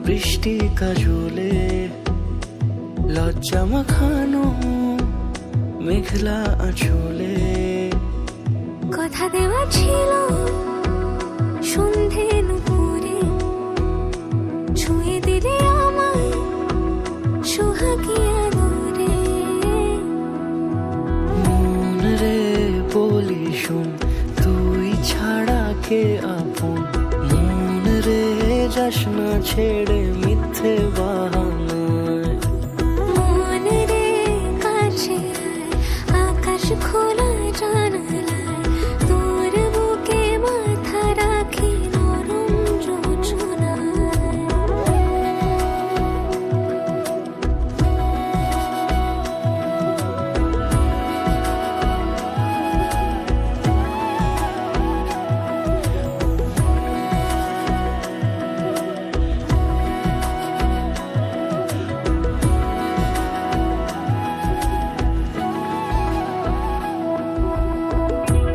বৃষ্টি কাজলে লজ্জা মাখানো মেঘলা আঁচলে কথা দেওয়া ছিল সন্ধে নুপুরে ছুঁয়ে দিলে আমায় সোহাগী আদরে। মন রে বলি শোন তুই ছাড়া কে আপন, মন রে যাস না ছেড়ে মিথ্যে বাহানায়। মন রে কাছে আয়, আকাশ খোলা জানালায় তোর বুকে মাথা রাখি নরম যোজনায়।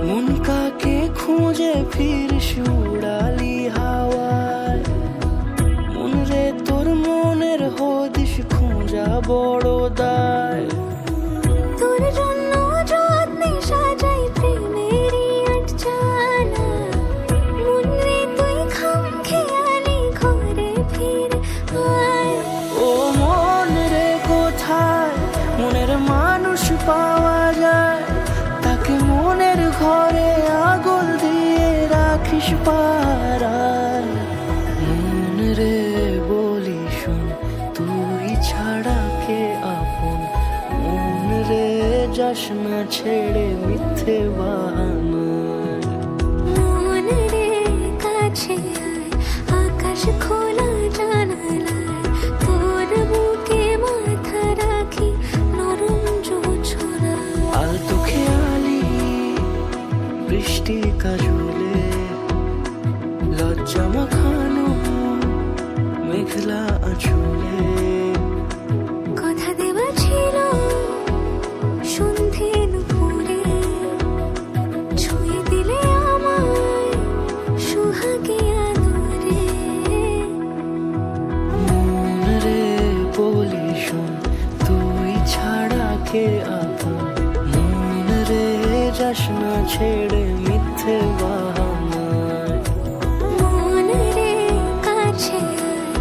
মন কাকে খুঁজে ফিরিস উড়ালি হাওয়ায়, মন রে তোর মনের হদিস খুঁজা বড় দায়। তোর জন্য যত্নে সাজাই প্রেমেরই আটচালা, মন রে তুই খাম খেয়ালি ঘরে ফিরে আয়। ও মন রে কোথায় মনের মানুষ পাওয়া যায়, তাকে মনের ঘরে আগুন দিয়ে রাখিস পাড়ায়। মন রে বলি শোন তুই ছাড়া কে আপন, মন রে যাস না ছেড়ে মিথ্যে বাহানায়। মন রে কাছে আয়, আকাশ খোলা জানালায় তোর বুকে মাথা রাখি নরম যোজনায়। আলতো খেয়ালি বৃষ্টি কাজলে লজ্জা মাখানো মেঘলা আঁচলে কথা দেওয়া ছিল সন্ধে নুপুরে ছুঁয়ে দিলে আমায় সোহাগী আদরে। মন রে বলি শোন তুই ছাড়া কে আপন, মন রে যাস না ছেড়ে মিথ্যে বাহানায়। মন রে কাছে আয়,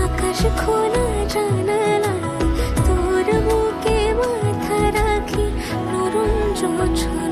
আকাশ খোলা জানালায় তোর বুকে মাথা রাখি নরম যোজনায়।